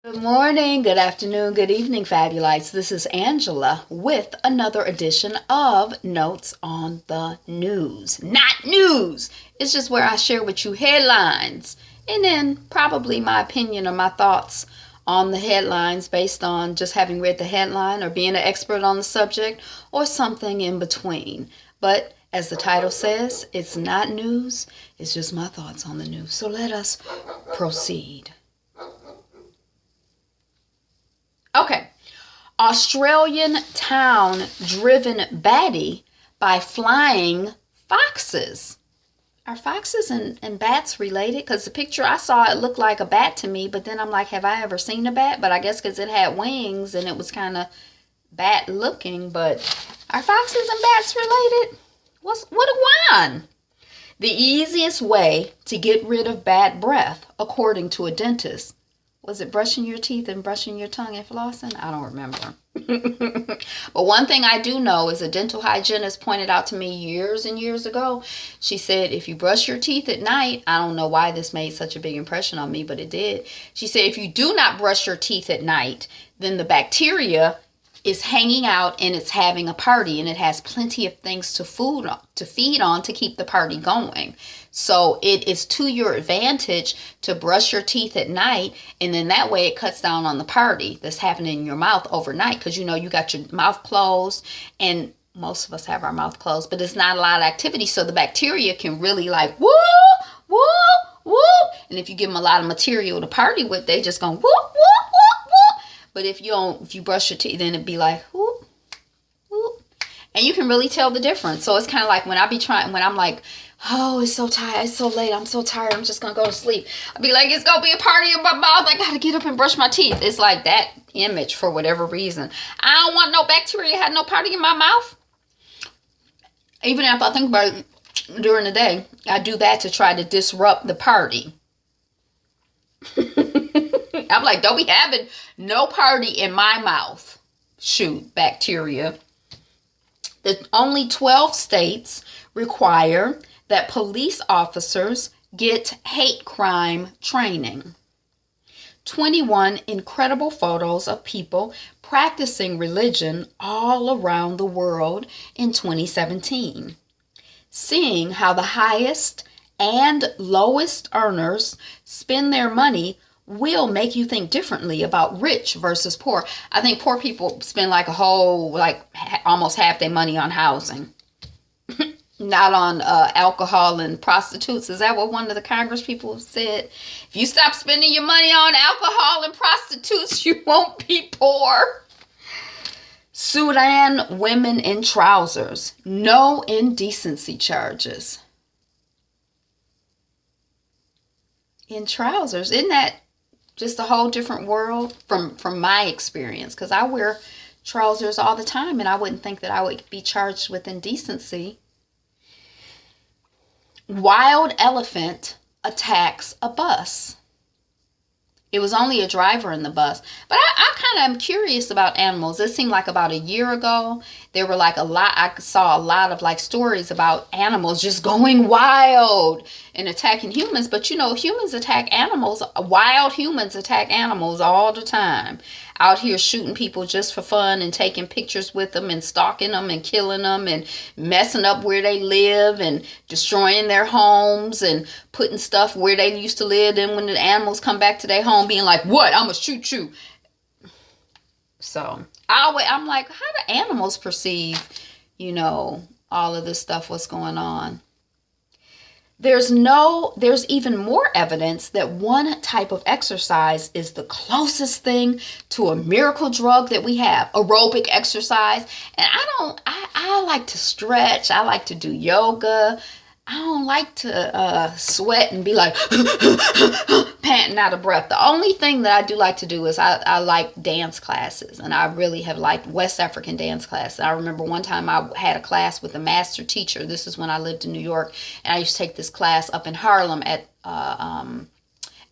Good morning, good afternoon, good evening, Fabulites. This is Angela with another edition of Notes on the News. Not news! It's just where I share with you headlines and then probably my opinion or my thoughts on the headlines based on just having read the headline or being an expert on the subject or something in between. But as the title says, it's not news, it's just my thoughts on the news. So let us proceed. Okay, Australian town driven batty by flying foxes. Are foxes and bats related? Because the picture I saw, it looked like a bat to me, but then I'm like, have I ever seen a bat? But I guess because it had wings and it was kind of bat looking, but are foxes and bats related? What a one? The easiest way to get rid of bad breath, according to a dentist. Was it brushing your teeth and brushing your tongue and flossing? I don't remember. But one thing I do know is a dental hygienist pointed out to me years and years ago. She said, if you brush your teeth at night, I don't know why this made such a big impression on me, but it did. She said, if you do not brush your teeth at night, then the bacteria is hanging out and it's having a party, and it has plenty of things to feed on to keep the party going. So it is to your advantage to brush your teeth at night, and then that way it cuts down on the party that's happening in your mouth overnight, because you got your mouth closed, and most of us have our mouth closed, but it's not a lot of activity, so the bacteria can really like whoop, whoop, whoop, and if you give them a lot of material to party with, they just gonna whoop, whoop, whoop, whoop. But if you brush your teeth, then it'd be like whoop, whoop, and you can really tell the difference. So it's kind of like when I'm like, oh, it's so tired, it's so late, I'm so tired, I'm just gonna go to sleep. I'll be like, it's gonna be a party in my mouth, I gotta get up and brush my teeth. It's like that image for whatever reason. I don't want no bacteria, had no party in my mouth. Even if I think about it during the day, I do that to try to disrupt the party. I'm like, don't be having no party in my mouth. Shoot, bacteria. The only 12 states require that police officers get hate crime training. 21 incredible photos of people practicing religion all around the world in 2017. Seeing how the highest and lowest earners spend their money will make you think differently about rich versus poor. I think poor people spend almost half their money on housing. Not on alcohol and prostitutes. Is that what one of the Congress people said? If you stop spending your money on alcohol and prostitutes, you won't be poor. Sudan women in trousers. No indecency charges. In trousers. Isn't that just a whole different world from my experience? Because I wear trousers all the time and I wouldn't think that I would be charged with indecency. Wild elephant attacks a bus. It was only a driver in the bus. But I kind of am curious about animals. It seemed like about a year ago, there were I saw a lot of stories about animals just going wild and attacking humans. But humans attack animals. Wild humans attack animals all the time. Out here shooting people just for fun and taking pictures with them and stalking them and killing them and messing up where they live and destroying their homes and putting stuff where they used to live. Then when the animals come back to their home being like, what? I'm going to shoot you. So I'm like, how do animals perceive, all of this stuff, what's going on? There's even more evidence that one type of exercise is the closest thing to a miracle drug that we have, aerobic exercise. And I like to stretch. I like to do yoga. I don't like to sweat and be like panting out of breath. The only thing that I do like to do is I like dance classes, and I really have liked West African dance classes. I remember one time I had a class with a master teacher. This is when I lived in New York, and I used to take this class up in Harlem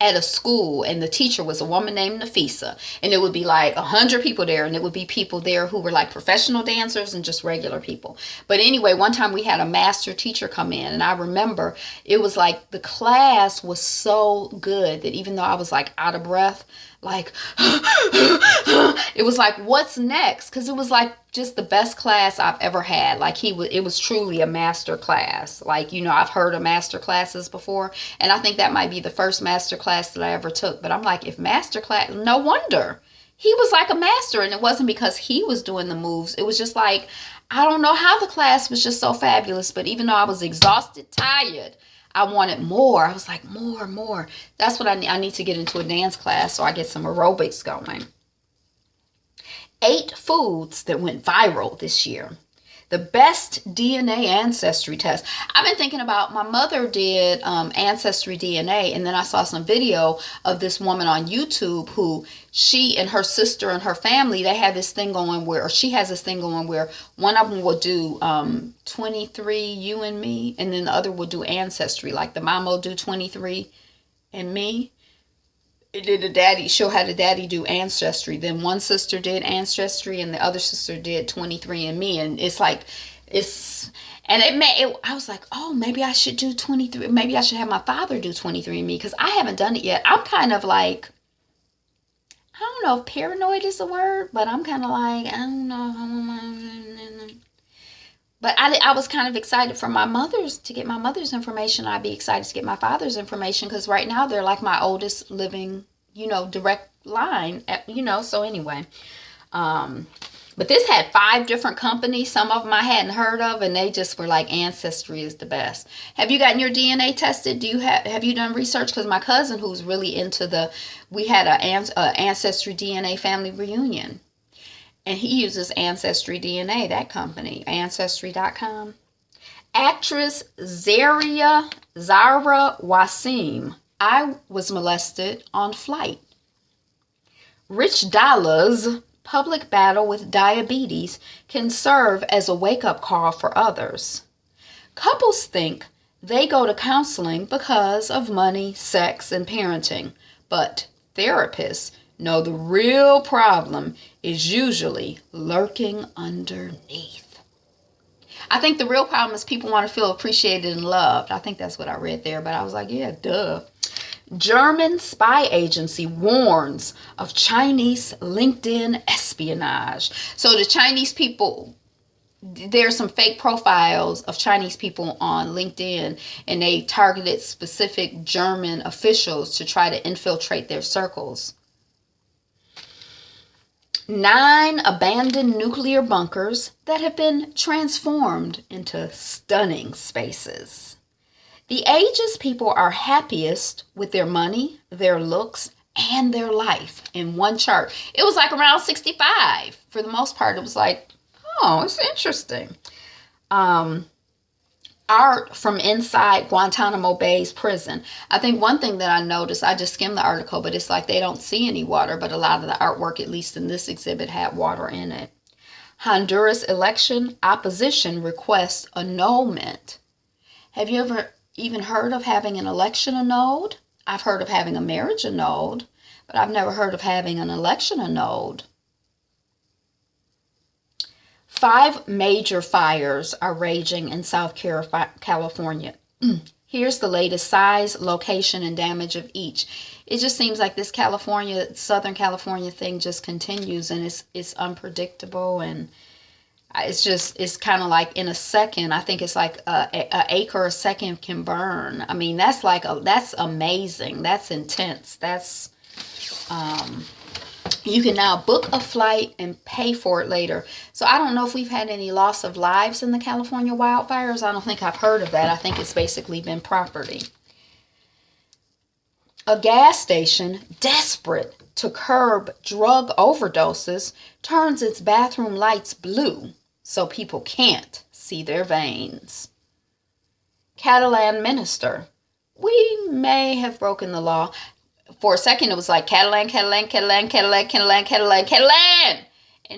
at a school, and the teacher was a woman named Nafisa, and it would be like 100 people there, and it would be people there who were like professional dancers and just regular people. But anyway, one time we had a master teacher come in, and I remember it was like the class was so good that even though I was like out of breath, like, it was like, what's next? Because it was like just the best class I've ever had. Like it was truly a master class. Like, you know, I've heard of master classes before, and I think that might be the first master class that I ever took. But I'm like, if master class, no wonder. He was like a master, and it wasn't because he was doing the moves. It was just like, I don't know how the class was just so fabulous, but even though I was exhausted, tired, I wanted more. I was like, more, more. That's what I need. I need to get into a dance class so I get some aerobics going. 8 foods that went viral this year. The best DNA ancestry test. I've been thinking about, my mother did ancestry DNA, and then I saw some video of this woman on YouTube who, she and her sister and her family, they had this thing going where, or she has this thing going where one of them will do 23 you and me, and then the other will do ancestry. Like the mom will do 23 and me. It did a daddy. She'll have the daddy do ancestry. Then one sister did ancestry, and the other sister did 23 and me. And it's like, I was like, oh, maybe I should do 23. Maybe I should have my father do 23 and me, because I haven't done it yet. I'm kind of like, I don't know if paranoid is the word, but I'm kind of like, I don't know. But I was kind of excited for to get my mother's information. I'd be excited to get my father's information, because right now they're like my oldest living, you know, direct line, you know. So anyway, but this had 5 different companies. Some of them I hadn't heard of, and they just were like, Ancestry is the best. Have you gotten your DNA tested? Do you have you done research? Because my cousin, who's really into we had a Ancestry DNA family reunion. And he uses Ancestry DNA, that company, Ancestry.com. Actress Zara Wasim. I was molested on flight. Rich Dollars' public battle with diabetes can serve as a wake-up call for others. Couples think they go to counseling because of money, sex, and parenting. But therapists know the real problem is usually lurking underneath. I think the real problem is people want to feel appreciated and loved. I think that's what I read there, but I was like, yeah, duh. German spy agency warns of Chinese LinkedIn espionage. So the Chinese people, there's some fake profiles of Chinese people on LinkedIn, and they targeted specific German officials to try to infiltrate their circles. 9 abandoned nuclear bunkers that have been transformed into stunning spaces. The ages people are happiest with their money, their looks, and their life in one chart. It was like around 65. For the most part, it was like, oh, it's interesting. Art from inside Guantanamo Bay's prison. I think one thing that I noticed, I just skimmed the article, but it's like they don't see any water, but a lot of the artwork, at least in this exhibit, had water in it. Honduras election opposition requests annulment. Have you ever even heard of having an election annulled? I've heard of having a marriage annulled, but I've never heard of having an election annulled. 5 major fires are raging in South California. Here's the latest size, location, and damage of each. It just seems like this Southern California thing just continues, and it's unpredictable, and it's kind of like in a second. I think it's like an acre a second can burn. I mean, that's amazing. That's intense. That's you can now book a flight and pay for it later. So I don't know if we've had any loss of lives in the California wildfires. I don't think I've heard of that. I think it's basically been property. A gas station, desperate to curb drug overdoses, turns its bathroom lights blue so people can't see their veins. Catalan minister. We may have broken the law. For a second, it was like Catalan. And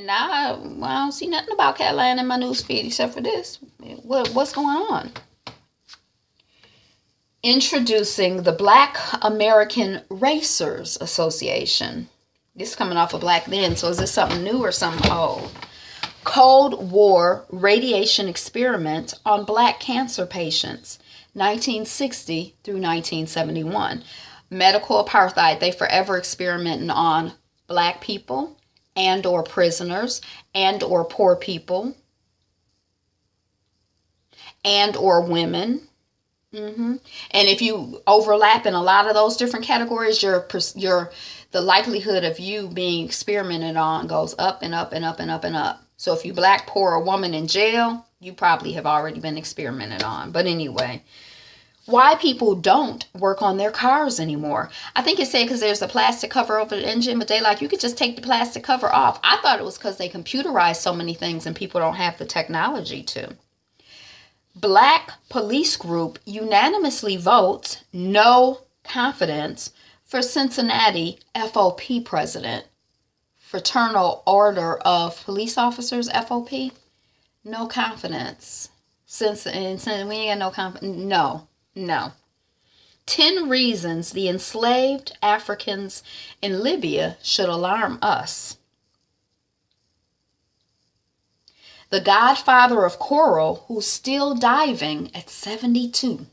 now I don't see nothing about Catalan in my news feed except for this. What's going on? Introducing the Black American Racers Association. This is coming off of Black Men, so is this something new or something old? Cold War radiation experiment on black cancer patients, 1960 through 1971. medical apartheid. They forever experimenting on black people and or prisoners and or poor people and or women. And if you overlap in a lot of those different categories, the likelihood of you being experimented on goes up and up and up and up and up. So if you black, poor, or woman in jail, you probably have already been experimented on. But anyway, why people don't work on their cars anymore. I think it's said because there's a plastic cover over the engine, but they like, you could just take the plastic cover off. I thought it was because they computerized so many things and people don't have the technology to. Black police group unanimously votes no confidence for Cincinnati FOP president. Fraternal Order of Police Officers, FOP. No confidence. Since we ain't got no confidence. No. 10 reasons the enslaved Africans in Libya should alarm us. The godfather of coral who's still diving at 72.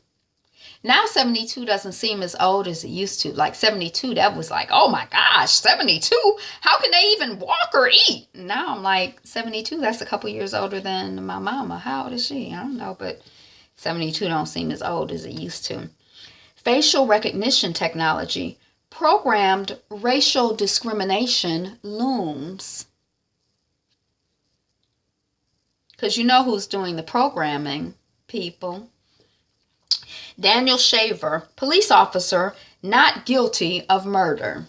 Now 72 doesn't seem as old as it used to. Like 72, that was like, oh my gosh, 72? How can they even walk or eat? Now I'm like, 72, that's a couple years older than my mama. How old is she? I don't know, but 72 don't seem as old as it used to. Facial recognition technology. Programmed racial discrimination looms. Because you know who's doing the programming, people. Daniel Shaver, police officer, not guilty of murder.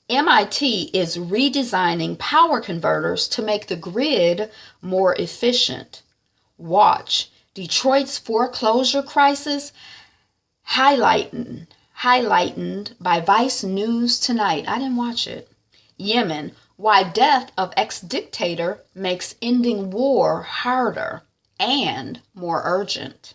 MIT is redesigning power converters to make the grid more efficient. Watch. Detroit's foreclosure crisis highlighted by Vice News tonight. I didn't watch it. Yemen. Why death of ex-dictator makes ending war harder and more urgent.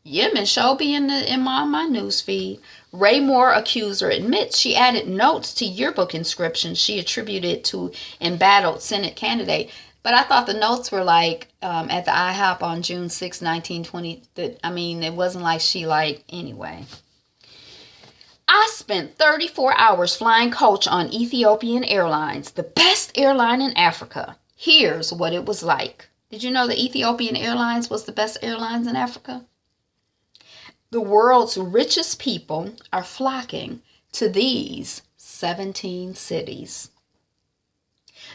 Yemen show be in my news feed. Ray Moore accuser admits she added notes to yearbook inscriptions she attributed to embattled Senate candidate. But I thought the notes were like at the IHOP on June 6, 1920. It wasn't like she anyway. I spent 34 hours flying coach on Ethiopian Airlines, the best airline in Africa. Here's what it was like. Did you know that Ethiopian Airlines was the best airlines in Africa? The world's richest people are flocking to these 17 cities.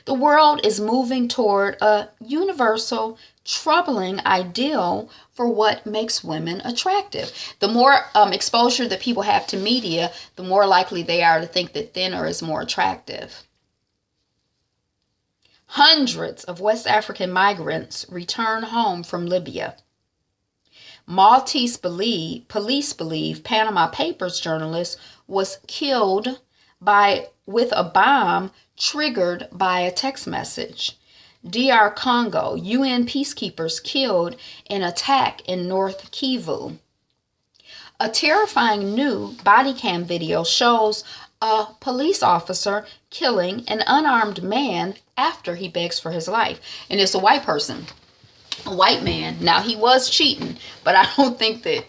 The world is moving toward a universal, troubling ideal for what makes women attractive. The more exposure that people have to media, the more likely they are to think that thinner is more attractive. Hundreds of West African migrants return home from Libya. Maltese police believe Panama Papers journalist was killed with a bomb triggered by a text message. DR Congo, UN peacekeepers killed in attack in North Kivu. A terrifying new body cam video shows a police officer killing an unarmed man after he begs for his life. And it's a white person. A white man. Now, he was cheating, but I don't think that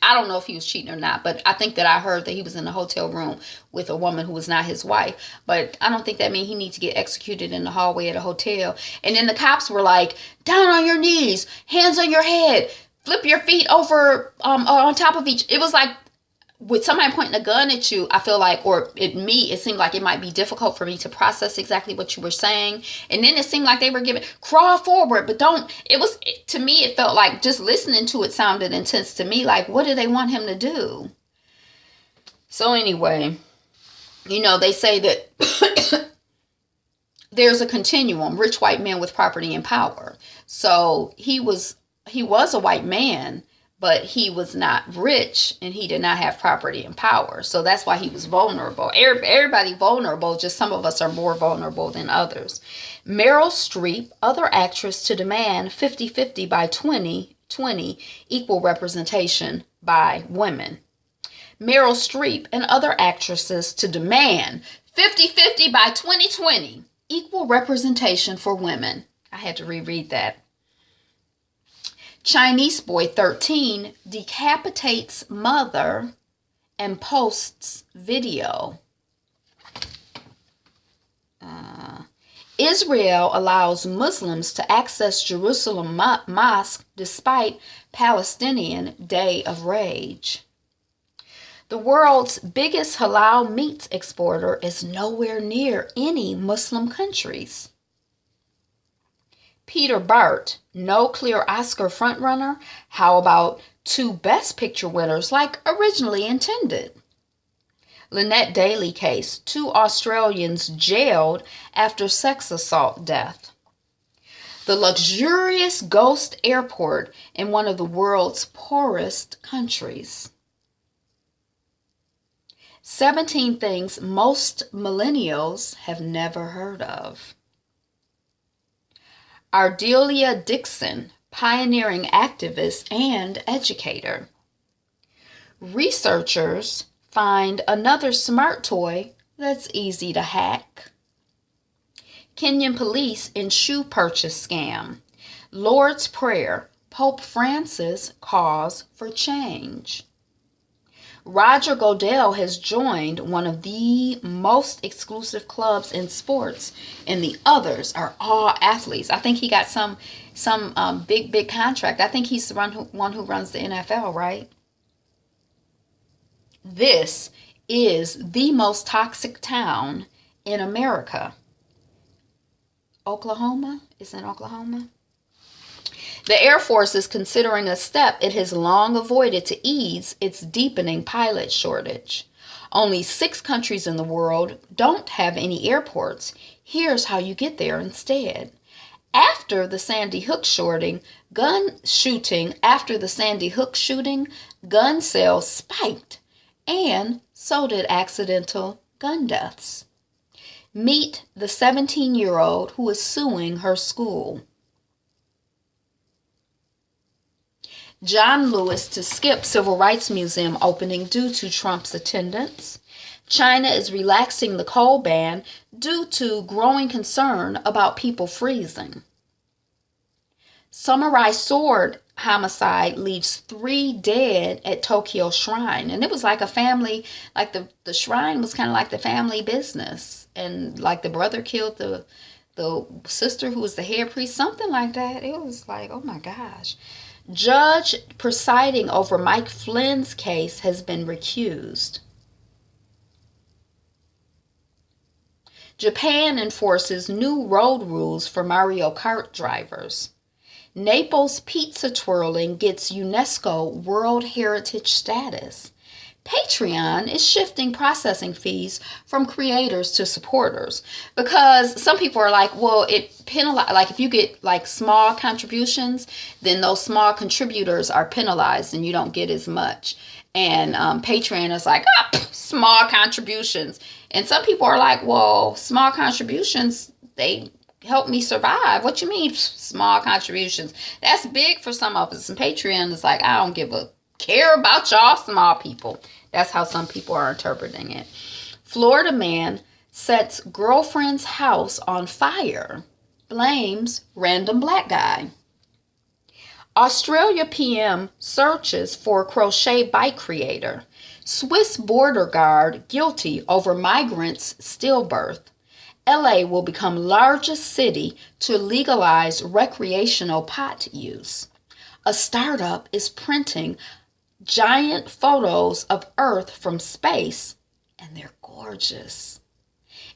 I don't know if he was cheating or not, but I think that I heard that he was in a hotel room with a woman who was not his wife. But I don't think that means he needs to get executed in the hallway at a hotel. And then the cops were like, down on your knees, hands on your head, flip your feet over on top of each. It was like, with somebody pointing a gun at you, I feel like, it seemed like it might be difficult for me to process exactly what you were saying. And then it seemed like they were giving, crawl forward, but to me, it felt like just listening to it sounded intense to me. Like, what do they want him to do? So anyway, they say that there's a continuum, rich white men with property and power. So he was a white man, but he was not rich and he did not have property and power. So that's why he was vulnerable. Everybody vulnerable, just some of us are more vulnerable than others. Meryl Streep, other actress to demand 50-50 by 2020, equal representation by women. Meryl Streep and other actresses to demand 50-50 by 2020, equal representation for women. I had to reread that. Chinese boy 13 decapitates mother and posts video. Israel allows Muslims to access Jerusalem Mosque despite Palestinian Day of Rage. The world's biggest halal meat exporter is nowhere near any Muslim countries. Peter Bart, no clear Oscar frontrunner. How about 2 Best Picture winners like originally intended? Lynette Daly case, 2 Australians jailed after sex assault death. The luxurious ghost airport in one of the world's poorest countries. 17 things most millennials have never heard of. Ardelia Dixon, pioneering activist and educator. Researchers find another smart toy that's easy to hack. Kenyan police in shoe purchase scam. Lord's Prayer, Pope Francis cause for change. Roger Goodell has joined one of the most exclusive clubs in sports, and the others are all athletes. I think he got some big contract. I think he's the one who runs the NFL, right? This is the most toxic town in America. Oklahoma? Is it Oklahoma? The Air Force is considering a step it has long avoided to ease its deepening pilot shortage. Only 6 countries in the world don't have any airports. Here's how you get there instead. After the Sandy Hook shooting, gun sales spiked, and so did accidental gun deaths. Meet the 17-year-old who is suing her school. John Lewis to skip Civil Rights Museum opening due to Trump's attendance. China is relaxing the coal ban due to growing concern about people freezing. Samurai sword homicide leaves 3 dead at Tokyo Shrine. And it was like a family, like the shrine was kind of like the family business. And like the brother killed the sister who was the head priest, something like that. It was like, oh my gosh. Judge presiding over Mike Flynn's case has been recused. Japan enforces new road rules for Mario Kart drivers. Naples pizza twirling gets UNESCO World Heritage status. Patreon is shifting processing fees from creators to supporters because some people are like, well, it penalizes, like if you get like small contributions, then those small contributors are penalized and you don't get as much. And Patreon is like, small contributions. And some people are like, well, small contributions, they help me survive. What you mean small contributions? That's big for some of us. And Patreon is like, I don't give a care about y'all small people. That's how some people are interpreting it. Florida man sets girlfriend's house on fire, blames random black guy. Australia PM searches for crochet bike creator. Swiss border guard guilty over migrants' stillbirth. LA will become largest city to legalize recreational pot use. A startup is printing giant photos of Earth from space, and they're gorgeous.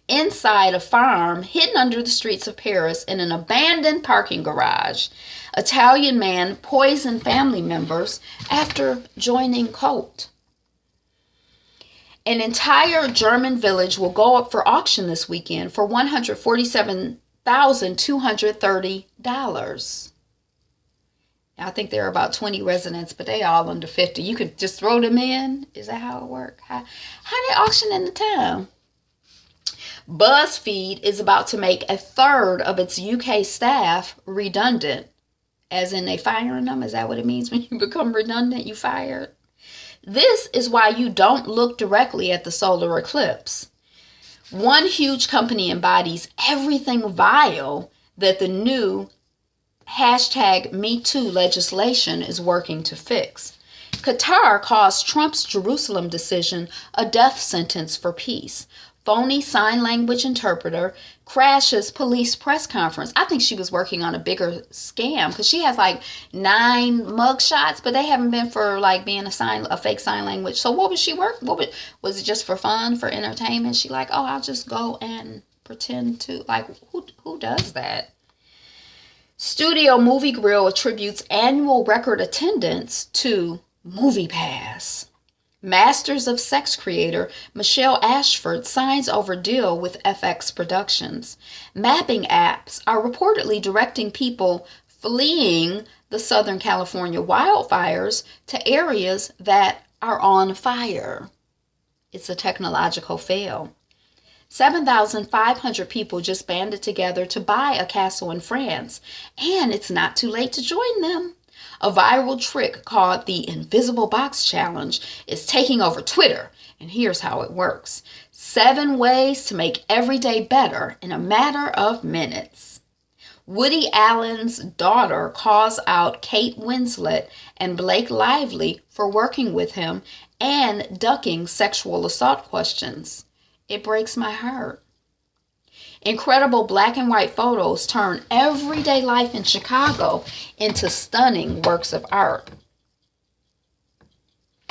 Inside a farm hidden under the streets of Paris in an abandoned parking garage, Italian man poisoned family members after joining cult. An entire German village will go up for auction this weekend for $147,230. I think there are about 20 residents, but they all under 50. You could just throw them in. Is that how it works? How they auction in the town? BuzzFeed is about to make 1/3 of its UK staff redundant. As in they firing them? Is that what it means when you become redundant? You fired? This is why you don't look directly at the solar eclipse. One huge company embodies everything vile that the new hashtag #MeToo legislation is working to fix. Qatar calls Trump's Jerusalem decision a death sentence for peace. Phony sign language interpreter crashes police press conference. I think she was working on a bigger scam because she has like 9 mugshots, but they haven't been for like being a fake sign language. So what was she working? Was it just for fun, for entertainment? She like, oh, I'll just go and pretend to, like, who does that? Studio Movie Grill attributes annual record attendance to MoviePass. Masters of Sex creator Michelle Ashford signs over deal with FX Productions. Mapping apps are reportedly directing people fleeing the Southern California wildfires to areas that are on fire. It's a technological fail. 7,500 people just banded together to buy a castle in France, and it's not too late to join them. A viral trick called the Invisible Box Challenge is taking over Twitter, and here's how it works. 7 ways to make every day better in a matter of minutes. Woody Allen's daughter calls out Kate Winslet and Blake Lively for working with him and ducking sexual assault questions. It breaks my heart. Incredible black and white photos turn everyday life in Chicago into stunning works of art.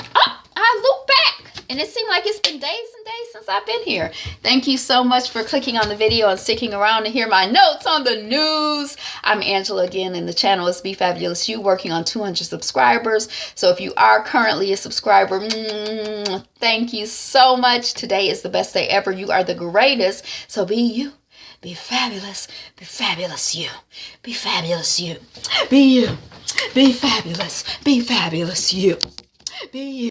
Oh, I look back, and it seemed like it's been days and days since I've been here. Thank you so much for clicking on the video and sticking around to hear my notes on the news. I'm Angela again, and the channel is Be Fabulous You, working on 200 subscribers. So if you are currently a subscriber, thank you so much. Today is the best day ever. You are the greatest. So be you. Be fabulous. Be fabulous you. Be fabulous you. Be you. Be fabulous. Be fabulous you. Be you.